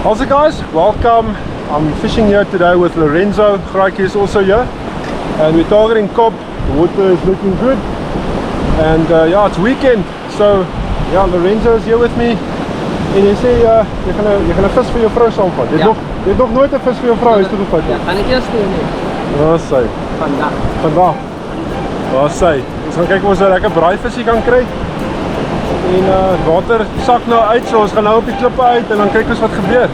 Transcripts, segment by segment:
Also guys, welcome. I'm fishing here today with Lorenzo. Graike is also here. And we're targeting Cobb. The water is looking good. And yeah, it's weekend. So yeah, Lorenzo is here with me. En jy sê jy gaan 'n vis vir jou vrou saamvat. Jy het nog nooit 'n vis vir jou vrou huis toe gevat nie. Ja, gaan ek eers doen nie. Waar sy? Vandag. Waar sy? Ons gaan kyk of ons 'n lekker braaivisie kan kry. En water sak nou uit, so ons gaan nou op die klippe uit en dan kyk ons wat gebeur.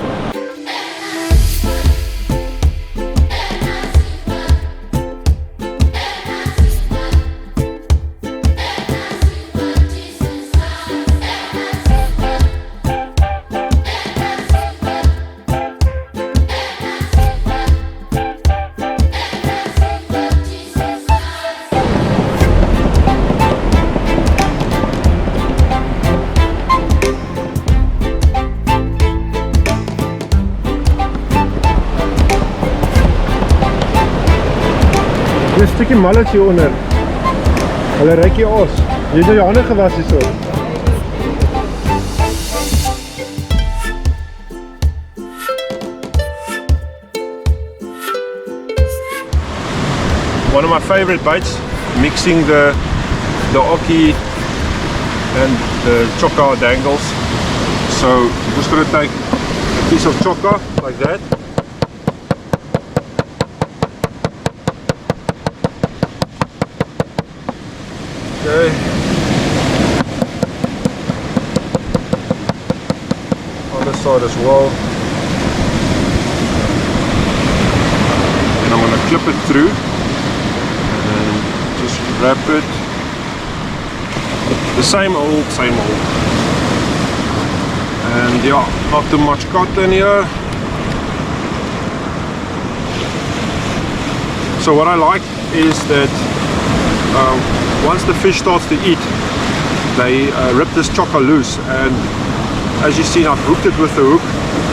Een stukje mallet hieronder. Hulle ruik die os. Jy het jou hande gewas hierso. One of my favorite bites, mixing the oki and the chokka dangles. So I'm just going to take a piece of chokka like that. Okay. Other side as well. And I'm going to clip it through and just wrap it. The same old. And yeah, not too much cotton here. So what I like is that once the fish starts to eat, they rip this chokka loose, and as you see, I've hooked it with the hook,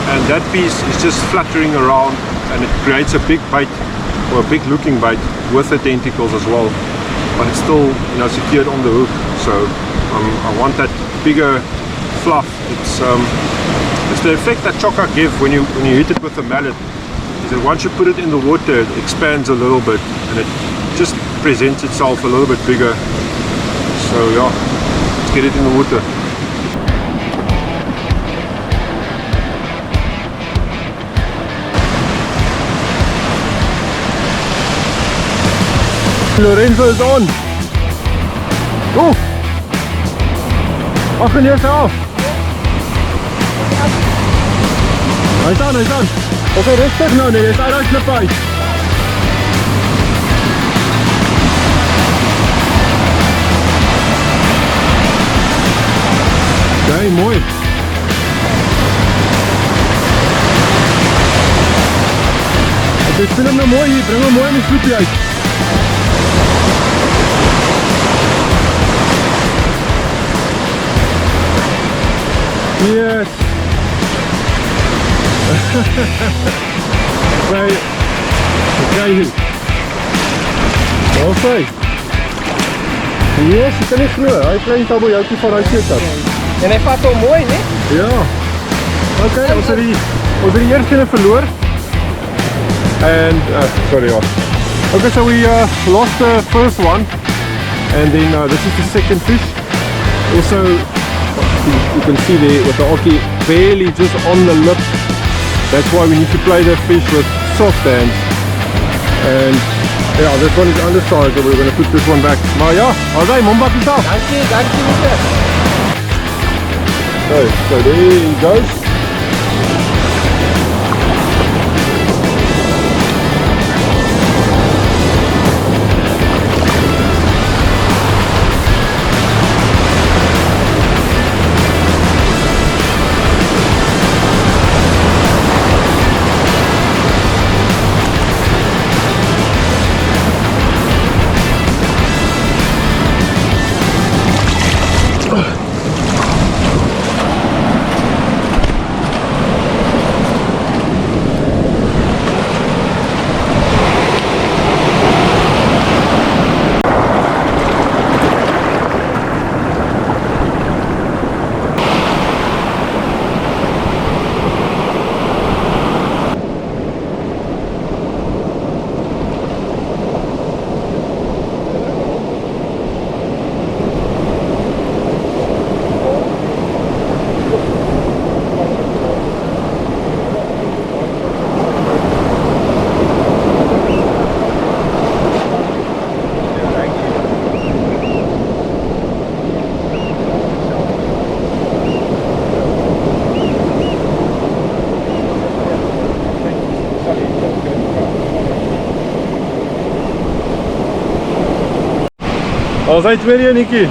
and that piece is just fluttering around, and it creates a big bite, or a big looking bite, with the tentacles as well, but it's still, you know, secured on the hook. So I want that bigger fluff. It's the effect that chokka give when you hit it with a mallet, is that once you put it in the water, it expands a little bit, and it just presents itself a little bit bigger. So yeah, let's get it in the water. Lorenzo is on. Oh! Ach, en hier is hy af. Hy is aan. Okay, rustig nou, nee, hy is uit die klip uit. Okay, mooi. Okay, speel hem nou mooi hier, bring hem mooi in die sloepie uit. Yes. Okay. Waar is hy? Yes, ek kan nie glo, hy klein taboujoukie van hy seker. En hy vat hom mooi, né? Ja. Okay, ons het die eerste ene verloor. And sorry, yeah. Okay, so we lost the first one, and then this is the second fish. Also, you can see there with the oki barely just on the lip. That's why we need to play the fish with soft hands. And yeah, this one is undersized, so we're going to put this one back. Maar ja, alright, Mombak is af. Dankie meneer. Okay, so there he goes. Als hy tweede Nikkie.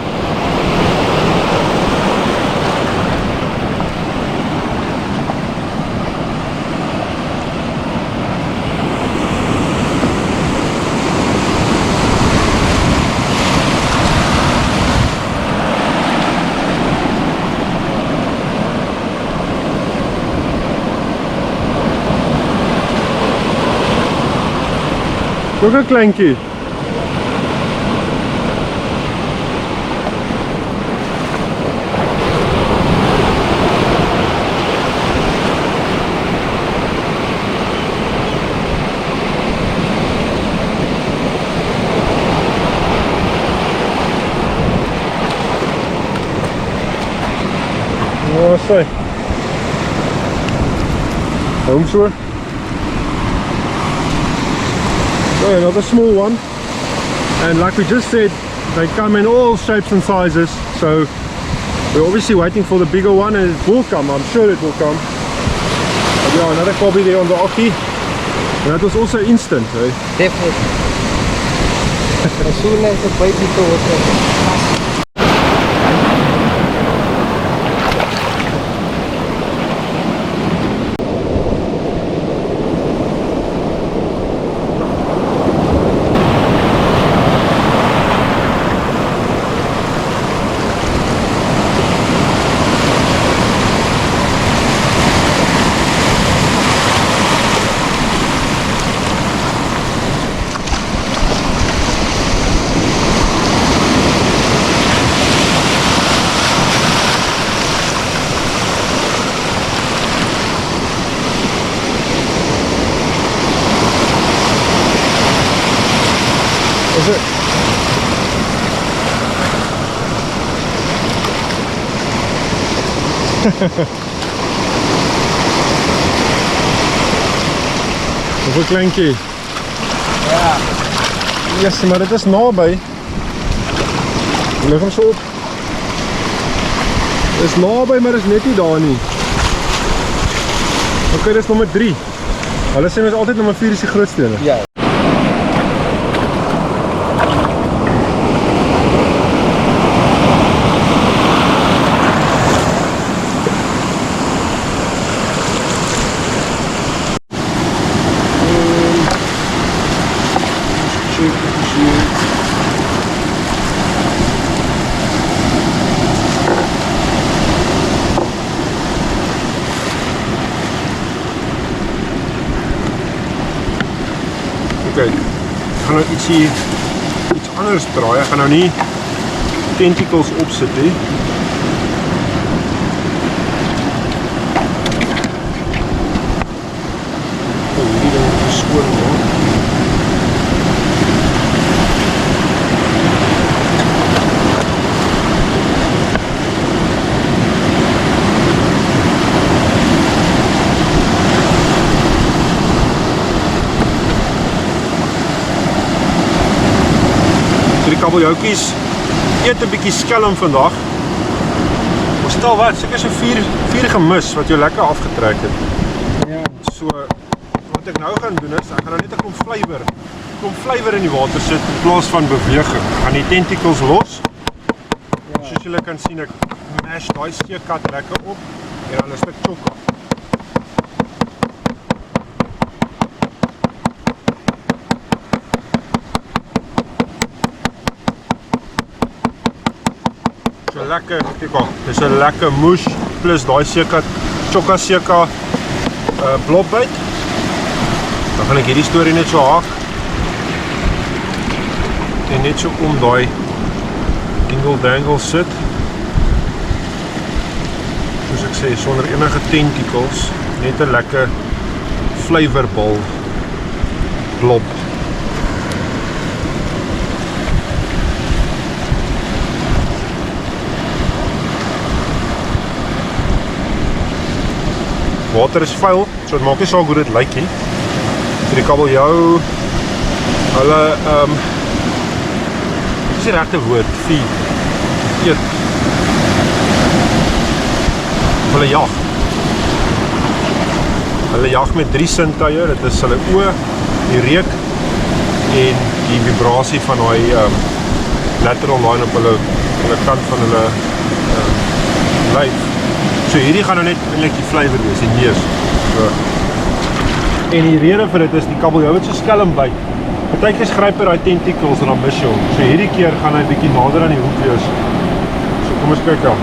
Ook 'n kleintjie. Oh, sorry. Home so. Oh, another small one, and like we just said, they come in all shapes and sizes, so we're obviously waiting for the bigger one, and it will come. I'm sure it will come. But yeah, another cobby there on the Ockie, and that was also instant, eh? Definitely. As soon as the baby goes, Is it? Hoeveel kleintjie? ja, Yes, maar dit is naby. Lig hom so op. Dit is naby, maar dit is net nie daar nie. Ok, dit is nommer 3. Hulle sê mens altyd nommer 4 is die grootste ene. ja. Oké, ek gaan nou iets anders draai. Ek gaan nou nie tentacles opsit nie. Hierdie ding moet geskoon word. Die kabeljauwtjies eet 'n bietjie skelm vandag. Maar stel wat, seker so 4 gemis wat jou lekker afgetrek het. Ja. So wat ek nou gaan doen is, ek gaan nou net 'n klomp flywer in die water sit in plaas van beweging. Ek gaan die tentacles los. Ja. Soos julle kan sien, ek mash daai seekat lekker op en dan 'n stuk chokka. So lekker, kyk al, dis 'n lekker moes plus daai seekat chokka seka blobbyt. Dan gaan ek hierdie storie net so haak en net so om daai dingle dangle sit. Soos ek sê, sonder enige tentacles, net 'n lekker flavorbal blob. Water is vuil, so dit maak nie saak hoe dit lyk nie. So die kabeljauw, hulle, wat is die regte woord? Eet. Hulle jag. Hulle jag met 3 sintuie, dit is hulle oë, die reuk en die vibrasie van daai lateral line op hulle kant van hulle lyf. So hierdie gaan nou net eintlik die flavour wees, die neus. So. En die rede vir dit is die kabeljou wat so skelm byt. Partykeer gryp hy daai tentacles en dan mis jy hom. So hierdie keer gaan hy bietjie nader aan die hoek wees. So kom ons kyk dan.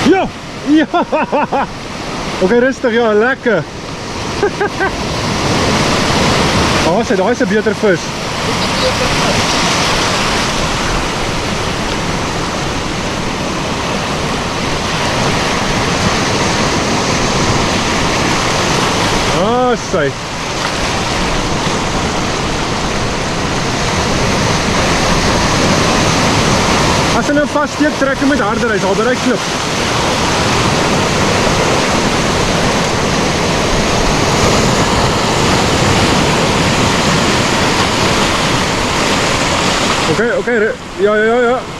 Ja! Oké, rustig, ja, lekker. Daar is 'n beter vis. Sy. As hy nou vassteek, trek hom met harder, hy's al by die klip. Oké, ja,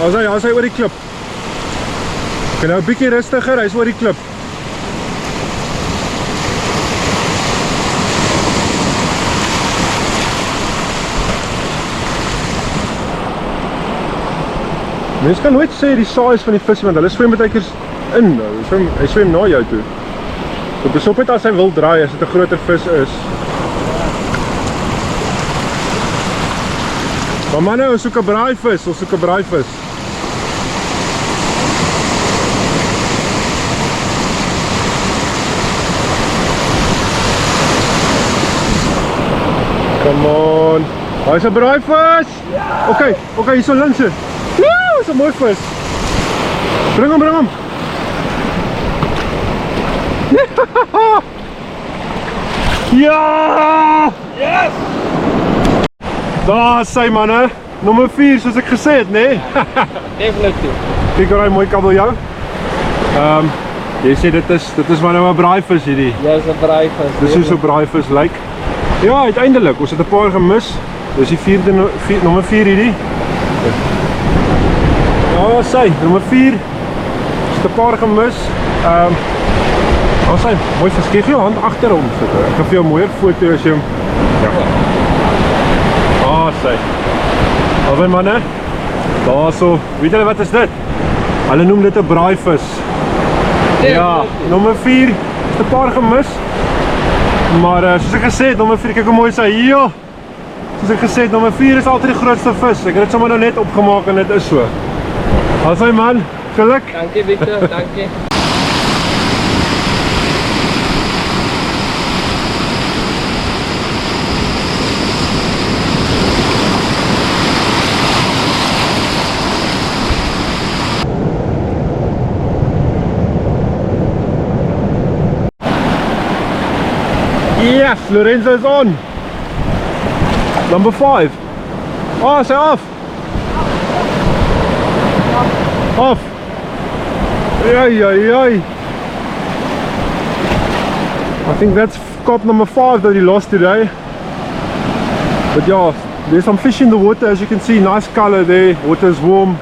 as hy oor die klip. Oké, nou 'n bietjie rustiger, hy's oor die klip. Mens kan nooit sê die size van die vis, want hulle swem baie keer in, hy swem na jou toe. So besop net as hy wil draai, as dit 'n groter vis is. Maar manne, ons soek 'n braaivis, Come on. Hy's 'n braaivis. Oké, hier so links. Woe, is 'n mooi vis. Bring hom. Ja! Yes! Daar is sy manne. Nommer 4 soos ek gesê het, nee? Definitief. Kyk hoe hy mooi kabeljou. Jy sê dit is maar nou 'n braaivis hierdie. Ja, is 'n braaivis. Dis hoe so 'n braaivis lyk. Ja, uiteindelik, ons het 'n paar gemis. Dis die nommer 4 hierdie. Ja, sy, nommer 4. Ons het 'n paar gemis. Sy, mooi vis. Kyk jou hand agter hom sit. Ek gaan vir jou 'n mooier foto as jy hom. Ja. Sy. Albei manne. Daarso. Weet julle wat is dit? Hulle noem dit 'n braaivis. Ja, nommer 4. Is 'n paar gemis. Maar soos ek gesê het, nommer 4, kyk hoe mooi sy. Ja. Soos ek gesê het, nommer 4 is altyd die grootste vis. Ek het dit sommer nou net opgemaak en dit is so. Albei man, geluk. Dankie Victor, dankie. Yes, Lorenzo is on. Number 5. Oh, say off. Off. Ay. I think that's cop number 5 that he lost today. But yeah, there's some fish in the water, as you can see. Nice color there. Water is warm.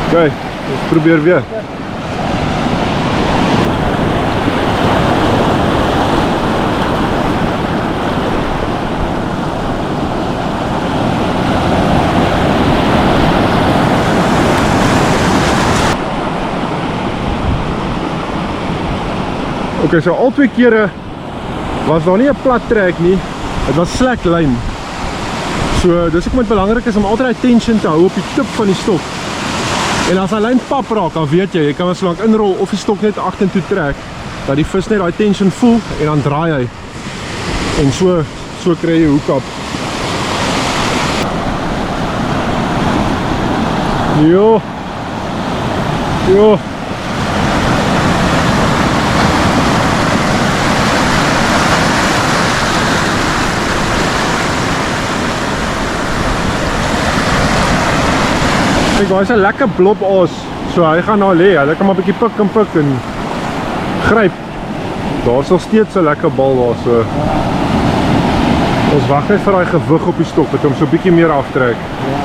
Okay, let's probeer weer. Okay, so al twee kere was daar nie 'n plat trek nie. Dit was slack lyn. So dis hoekom dit belangrik is om altyd tension te hou op die tip van die stok. En as hy lyn pap raak, dan weet jy kan so lank inrol of die stok net agtertoe trek dat die vis net daai tension voel en dan draai hy. En so kry jy hoekap. Jo. Jo. Kijk, daar is 'n lekker blob aas. So hy gaan nou lê. Hy kan maar 'n bietjie pik en gryp. Daar is nog steeds 'n lekker bal daar so. Ons wag net vir daai gewig op die stok dat hom so 'n bietjie meer aftrek. Ja.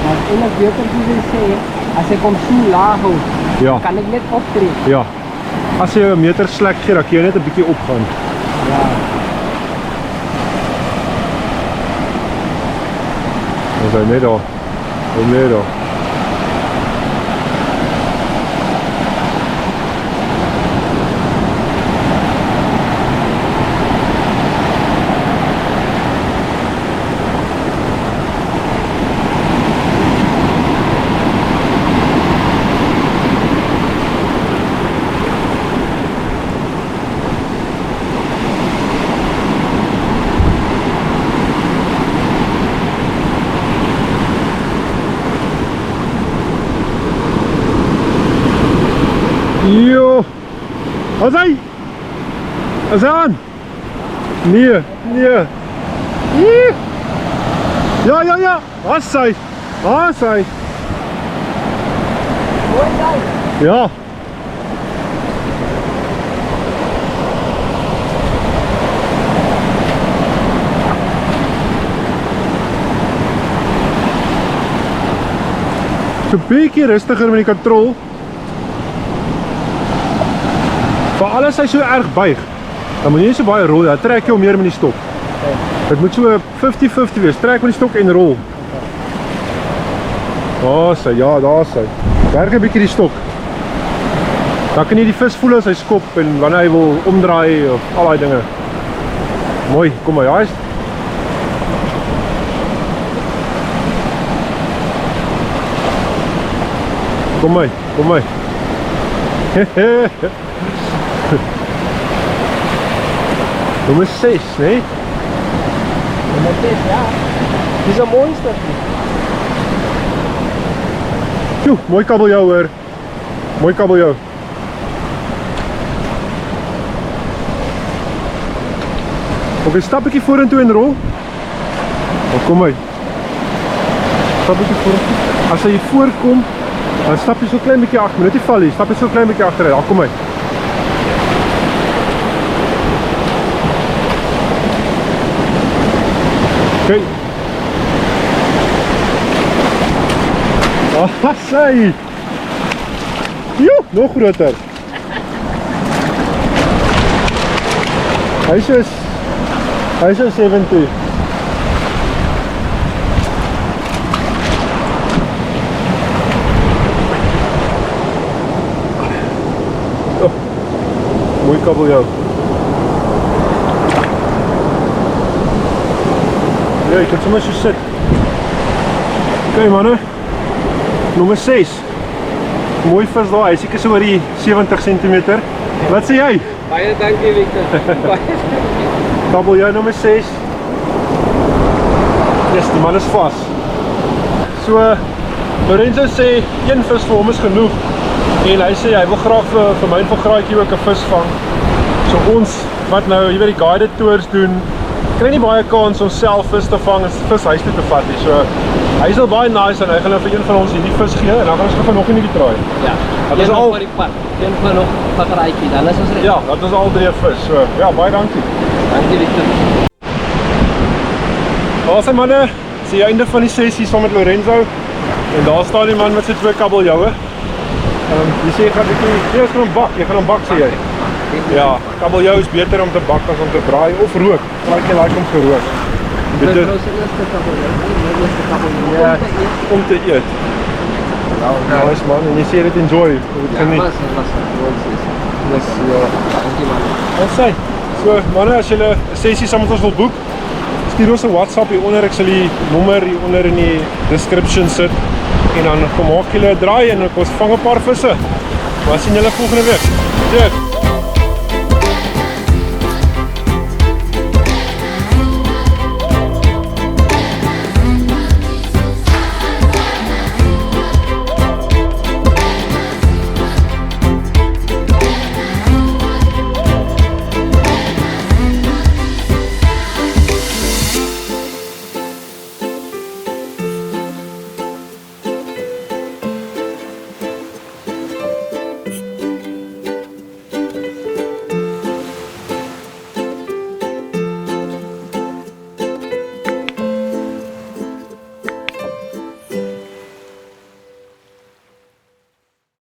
Maar eintlik beter jy sê, as ek hom so laag hou, Ja. kan ek net optrek. Ja. As jy 'n meter slek gee, dan kan jy net 'n bietjie opgaan. Ja. Ons is net daar. Net daar. Yo! Wat is hy? Is hy aan? Nee, nee. Hier. Ja, ja, ja. Waar is hy? Waar is hy? Mooi daai. Ja. So 'n bietjie rustiger met die kontrol. Veral as hy so erg buig, dan moet jy nie so baie rol, dan trek jy hom meer met die stok. Dit moet so 50-50 wees, trek met die stok en rol. Daar is hy, ja, daar is hy. Werk 'n bietjie die stok. Dan kan jy die vis voel as hy skop en wanneer hy wil omdraai of al daai dinge. Mooi, kom maar, ja is. Kom maar, kom maar. Nummer 6, nee? Nummer 6, ja. Dis 'n monster. Joe, mooi kabeljou hoor. Mooi kabeljou. Oké, stap bietjie vorentoe en rol. Oh, kom maar. Stap bietjie vorentoe. As hy voorkom, dan stap jy so klein bietjie agter. Moet nie val nie. Stap jy so klein bietjie agteruit. Daar kom hy. Okay. Ah, sy. Jo, nog groter. Hy is 70. Oh, mooi kabeljou. Ja, ek kan sommer so sit. Okay manne. Nommer 6. Mooi vis daar, hy is seker so oor die 70 cm. Wat sê jy? Baie dankie Victor. Baie dankie. Kabeljou nommer 6. Yes, die man is vas. So Lorenzo sê een vis vir hom is genoeg. En hy sê hy wil graag vir my en vir Graaitjie ook 'n vis vang. So ons wat nou, jy weet die guided tours doen, kry nie baie kans om self vis te vang en vis huis toe te vat nie. So hy is al baie nice en hy gaan nou vir een van ons hierdie vis gee en dan gaan ons vanoggend nog 'n bietjie traai. Ja. Dat is al vir die pad. Een van nog vir Graaitjie. Dan is ons reg. Ja, dat is al 3 vis. So ja, baie dankie. Dankie Victor. Daar sy manne, dis die einde van die sessie saam met Lorenzo. En daar staan die man met sy 2 kabeljauwe. Jy sê jy gaan jy gaan hom bak, jy gaan hom bak sê jy. Ja, kabeljou is beter om te bak as om te braai of rook. Like om gerook. Dit is die eerste kabeljau, die eerste kabeljau. Ja, om te eet. Nice man, en jy sê dit enjoy. Was Ja. Dankie man. Wat sê? So manne, as julle 'n sessie saam met ons wil boek, stuur ons 'n WhatsApp hieronder, ek sal die nommer hieronder in die description sit. En dan kom maak julle 'n draai en ons vang 'n paar visse. Maar sien julle volgende week. Cheers.